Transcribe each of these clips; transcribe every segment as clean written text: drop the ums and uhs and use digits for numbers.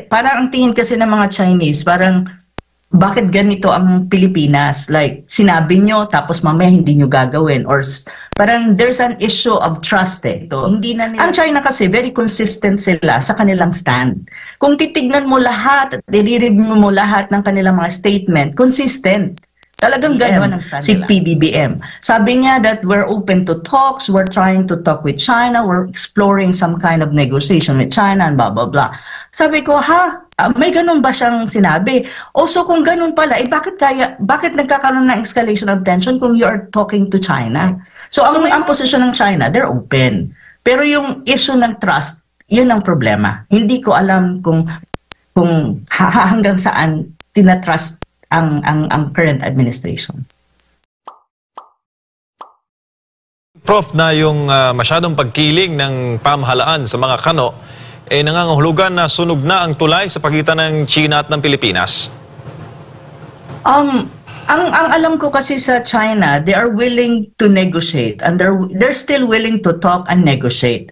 Parang ang tingin kasi ng mga Chinese, parang bakit ganito ang Pilipinas? Like, sinabi nyo, tapos mamaya hindi nyo gagawin. Or parang there's an issue of trust eh. Hindi na nila... Ang China kasi, very consistent sila sa kanilang stand. Kung titignan mo lahat at i-review mo lahat ng kanilang mga statement, consistent. Talagang gano'n ang stand nila. Si PBBM. Sabi niya that we're open to talks, we're trying to talk with China, we're exploring some kind of negotiation with China and blah, blah, blah. Sabi ko, may ganun ba siyang sinabi? Also, kung ganun pala, bakit nagkakaroon ng escalation of tension kung you are talking to China? So, ang posisyon ng China, they're open. Pero yung issue ng trust, yun ang problema. Hindi ko alam kung hanggang saan tinatrust ang current administration. Prof, na yung masyadong pagkiling ng pamahalaan sa mga kano, nangangahulugan na sunog na ang tulay sa pagitan ng China at ng Pilipinas? Ang alam ko kasi sa China, they are willing to negotiate and they're still willing to talk and negotiate.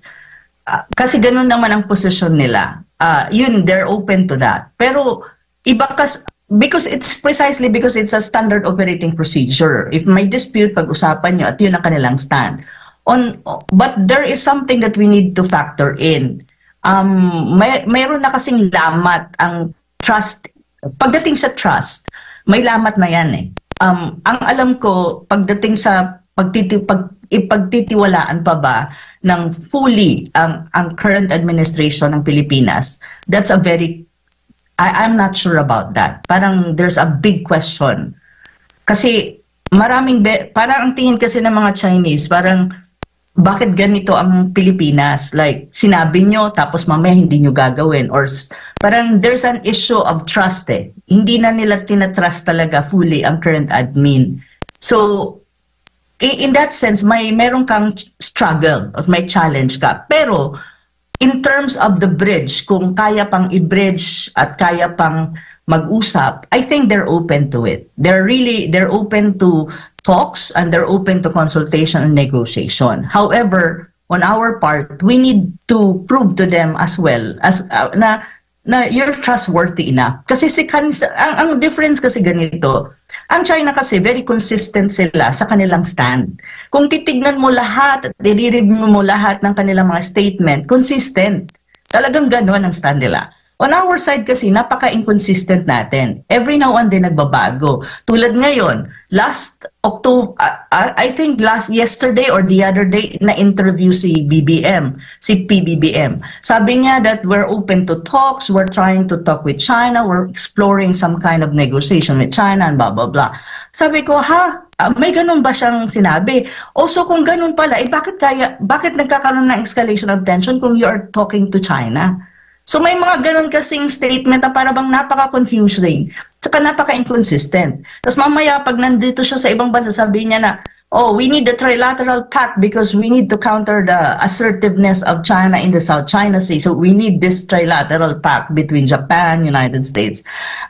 Kasi ganun naman ang posisyon nila. They're open to that. Pero iba kasi, because it's a standard operating procedure. If may dispute, pag-usapan nyo at yun ang kanilang stand. But there is something that we need to factor in. Mayroon na kasing lamat ang trust. Pagdating sa trust, may lamat na yan eh. Ang alam ko, pagdating sa ipagtitiwalaan pa ba ng fully ang current administration ng Pilipinas, that's a very, I'm not sure about that. Parang there's a big question. Kasi parang ang tingin kasi ng mga Chinese, parang bakit ganito ang Pilipinas? Like, sinabi nyo, tapos mamaya hindi nyo gagawin. Or parang there's an issue of trust eh. Hindi na nila tinatrust talaga fully ang current admin. So, in that sense, meron kang struggle, or may challenge ka. Pero, in terms of the bridge, kung kaya pang i-bridge at kaya pang mag-usap, I think they're open to it. They're open to talks and they're open to consultation and negotiation. However, on our part, we need to prove to them as well as na you're trustworthy enough. Kasi ang difference kasi ganito, ang China kasi very consistent sila sa kanilang stand. Kung titignan mo lahat at i-review mo lahat ng kanilang mga statement, consistent. Talagang gano'n ang stand nila. On our side kasi, napaka-inconsistent natin. Every now and then, nagbabago. Tulad ngayon, last October, I think yesterday or the other day, na-interview si PBBM. Sabi niya that we're open to talks, we're trying to talk with China, we're exploring some kind of negotiation with China, and blah, blah, blah. Sabi ko, may ganun ba siyang sinabi? Also, kung ganun pala, bakit nagkakaroon ng escalation of tension kung you are talking to China? So may mga ganun kasing statement na para bang napaka-confusing, tsaka napaka-inconsistent. Tapos mamaya pag nandito siya sa ibang bansa, sabihin niya na, oh, we need the trilateral pact because we need to counter the assertiveness of China in the South China Sea. So we need this trilateral pact between Japan, United States,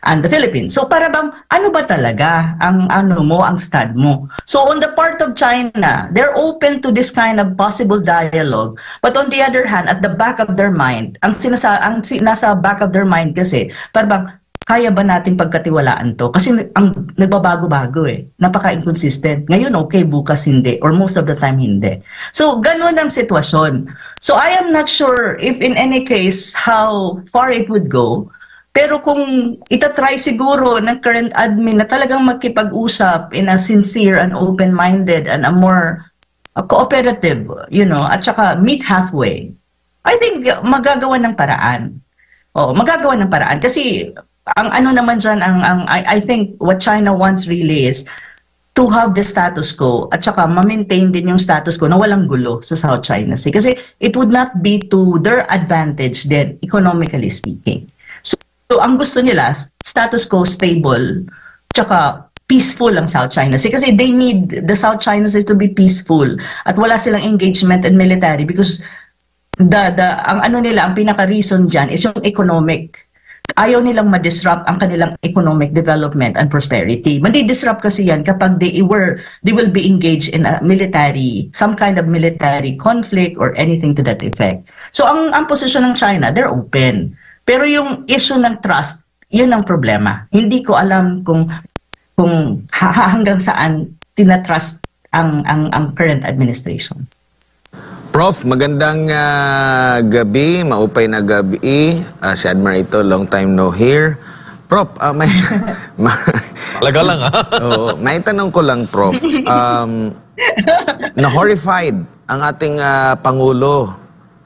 and the Philippines. So para bang, ano ba talaga ang stand mo? So on the part of China, they're open to this kind of possible dialogue. But on the other hand, at the back of their mind, nasa back of their mind kasi, para bang, kaya ba nating pagkatiwalaan to? Kasi ang nagbabago-bago eh. Napaka-inconsistent. Ngayon okay, bukas hindi. Or most of the time hindi. So, ganun ang sitwasyon. So, I am not sure if in any case how far it would go. Pero kung itatry siguro ng current admin na talagang magkipag-usap in a sincere and open-minded and a more cooperative, at saka meet halfway, I think magagawa ng paraan. Magagawa ng paraan. Kasi ang naman dyan, I think what China wants really is to have the status quo at saka ma-maintain din yung status quo na walang gulo sa South China Sea. Kasi it would not be to their advantage then, economically speaking. So ang gusto nila, status quo stable, tsaka peaceful ang South China Sea. Kasi they need the South China Sea to be peaceful at wala silang engagement in military because ang pinaka-reason dyan is yung economic. Ayaw nilang ma-disrupt ang kanilang economic development and prosperity. Madi-disrupt kasi yan kapag they will be engaged in a some kind of military conflict or anything to that effect. So ang posisyon ng China, they're open. Pero yung issue ng trust, yun ang problema. Hindi ko alam kung hanggang saan tinatrust ang current administration. Prof, magandang gabi, maupay na gabi. Si Admirator, long time no hear. Prof, Talaga lang, ha? Oo, may tanong ko lang, Prof. Na-horrified ang ating Pangulo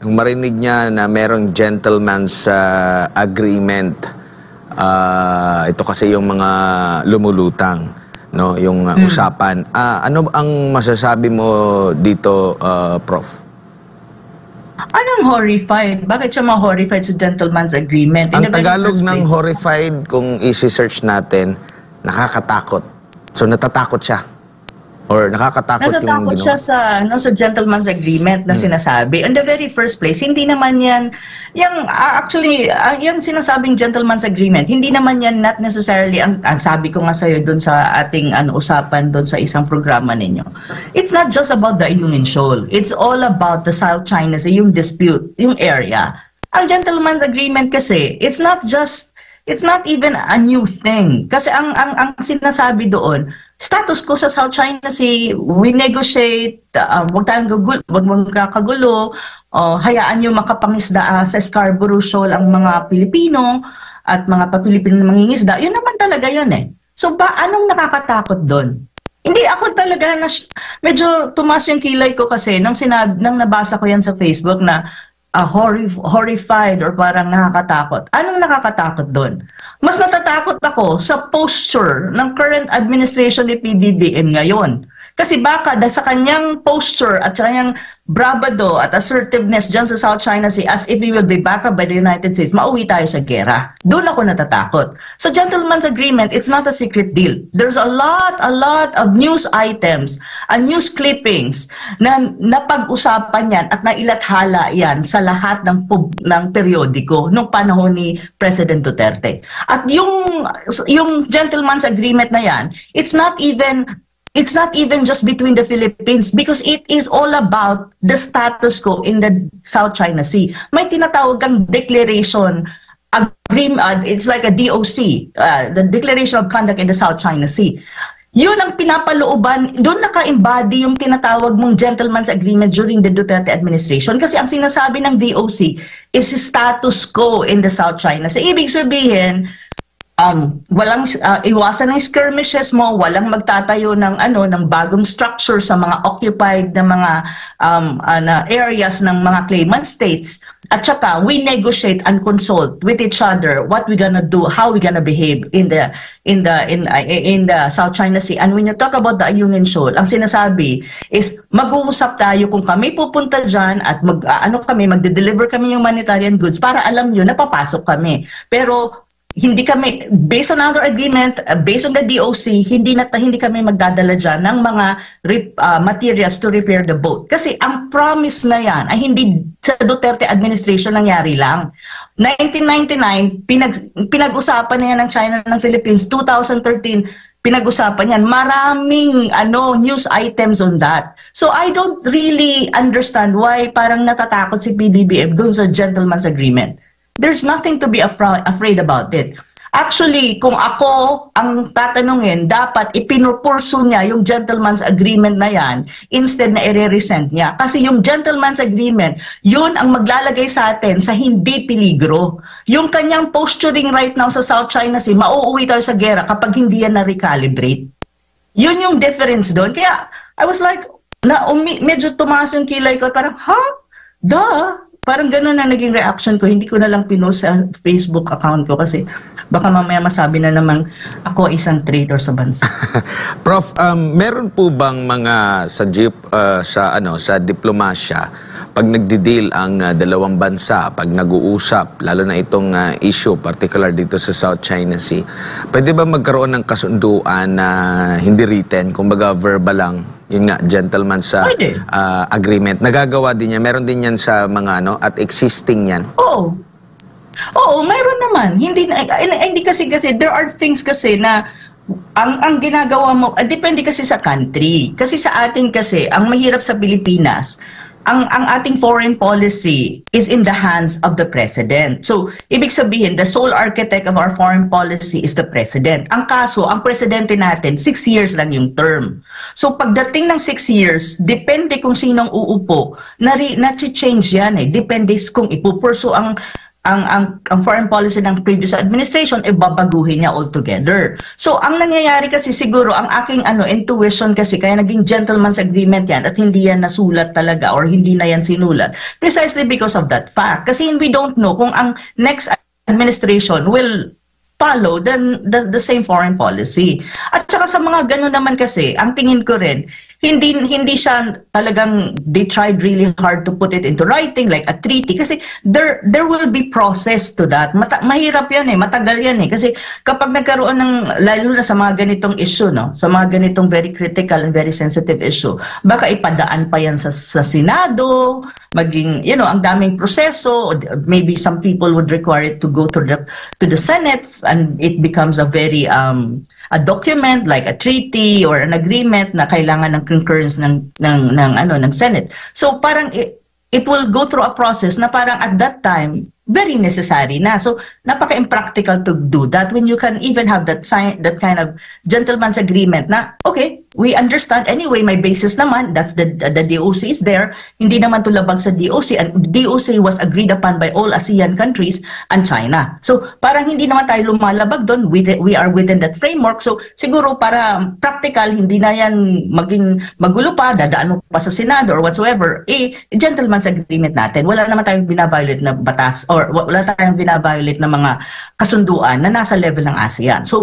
nung marinig niya na merong gentleman's agreement. Ito kasi yung mga lumulutang, no, yung usapan. Ano ang masasabi mo dito, Prof? Anong horrified? Bakit siya ma-horrified sa gentleman's agreement? Ang Tagalog ng horrified, kung isi-search natin, nakakatakot. So, natatakot siya. Or nakakatakot yung ginawa. Natatakot siya sa gentleman's agreement na sinasabi. In the very first place, hindi naman yan, yung sinasabing gentleman's agreement, hindi naman yan not necessarily, ang sabi ko nga sa'yo doon sa ating usapan doon sa isang programa ninyo. It's not just about the Ayungin Shoal. It's all about the South China Sea, yung dispute, yung area. Ang gentleman's agreement kasi, it's not even a new thing. Kasi ang sinasabi doon, status ko sa South China Sea, we negotiate, wag magkakagulo, hayaan nyo makapangisda sa Scarborough Shoal ang mga Pilipino at mga pa-Pilipino na mangingisda. Yun naman talaga yun eh. So anong nakakatakot doon? Hindi ako talaga, medyo tumaas yung kilay ko kasi nang nabasa ko yan sa Facebook na horrified or parang nakakatakot. Anong nakakatakot doon? Mas natatakot ako sa posture ng current administration ni PBBM ngayon. Kasi baka sa kanyang posture at sa kanyang bravado at assertiveness dyan sa South China Sea as if he will be backed up by the United States, mauwi tayo sa gera. Doon ako natatakot. So gentleman's agreement, it's not a secret deal. There's a lot of news items and news clippings na napag-usapan yan at nailathala yan sa lahat ng periodiko nung panahon ni President Duterte. At yung gentleman's agreement na yan, it's not even just between the Philippines because it is all about the status quo in the South China Sea. May tinatawag kang declaration agreement, it's like a DOC, the Declaration of Conduct in the South China Sea. Yun ang pinapalooban, doon naka-embody yung tinatawag mong gentleman's agreement during the Duterte administration kasi ang sinasabi ng DOC is status quo in the South China Sea. Ibig sabihin, walang iwasan ng skirmishes mo, walang magtatayo ng bagong structure sa mga occupied na mga areas ng mga claimant states. At saka we negotiate and consult with each other what we gonna do, how we gonna behave in the South China Sea. And when you talk about the Ayungin Shoal, ang sinasabi is mag-uusap tayo kung kami pupunta diyan at magde-deliver kami yung humanitarian goods para alam niyo na papasok kami. Pero hindi kami, based on our agreement, based on the DOC, hindi kami magdadala dyan ng mga materials to repair the boat. Kasi ang promise na yan ay hindi sa Duterte administration nangyari lang. 1999, pinag-usapan na yan ng China ng Philippines. 2013, pinag-usapan yan. Maraming news items on that. So I don't really understand why parang natatakot si PBBM dun sa gentleman's agreement. There's nothing to be afraid about it. Actually, kung ako ang tatanungin, dapat ipinupurso niya yung gentleman's agreement na yan instead na i-resent niya. Kasi yung gentleman's agreement, yun ang maglalagay sa atin sa hindi peligro. Yung kanyang posturing right now sa South China Sea, mauuwi tayo sa gera kapag hindi yan na-recalibrate. Yun yung difference doon. Kaya, I was like, medyo tumaas yung kilay ko, parang, Duh! Parang gano'n na naging reaction ko. Hindi ko na lang pinost sa Facebook account ko kasi baka mamaya masabi na namang ako isang traitor sa bansa. Prof, meron po bang mga sa diplomasya pag nagdi-deal ang dalawang bansa, pag nag-uusap, lalo na itong issue, particular dito sa South China Sea, pwede ba magkaroon ng kasunduan na hindi written, kumbaga verbal lang, yun nga, gentleman's agreement? Nagagawa din yan, meron din yan sa mga at existing yan? Oo, mayroon naman. Hindi kasi there are things kasi na ang ginagawa mo, depende kasi sa country. Kasi sa atin kasi, ang mahirap sa Pilipinas, ang ating foreign policy is in the hands of the president. So, ibig sabihin, the sole architect of our foreign policy is the president. Ang kaso, ang presidente natin, 6 years lang yung term. So, pagdating ng 6 years, depende kung sinong uupo, na-change yan eh. Depende kung ipupurso ang foreign policy ng previous administration, babaguhin niya altogether. So, ang nangyayari kasi siguro, ang aking intuition kasi, kaya naging gentleman's agreement yan at hindi yan nasulat talaga or hindi na yan sinulat, precisely because of that fact. Kasi we don't know kung ang next administration will follow the same foreign policy. At saka sa mga gano'n naman kasi, ang tingin ko rin, hindi siya talagang they tried really hard to put it into writing like a treaty kasi there will be process to that. Mahirap yan eh, matagal yan eh kasi kapag nagkaroon ng lalo na sa mga ganitong issue, no, sa mga ganitong very critical and very sensitive issue, baka ipadaan pa yan sa Senado, maging ang daming proseso, maybe some people would require it to go to the Senate and it becomes a very a document like a treaty or an agreement na kailangan ng concurrence ng Senate. So parang it will go through a process na parang at that time very necessary na. So napaka-impractical to do that when you can even have that kind of gentleman's agreement na okay, we understand anyway, may basis naman, that's the DOC is there, hindi naman tulabag sa DOC, and DOC was agreed upon by all ASEAN countries and China. So parang hindi naman tayo lumalabag doon, we are within that framework. So siguro para practical, hindi na yan maging magulo pa, dadaan mo pa sa Senado or whatsoever, gentleman's agreement natin. Wala naman tayong binaviolate na batas or wala tayong binaviolate na mga kasunduan na nasa level ng ASEAN. So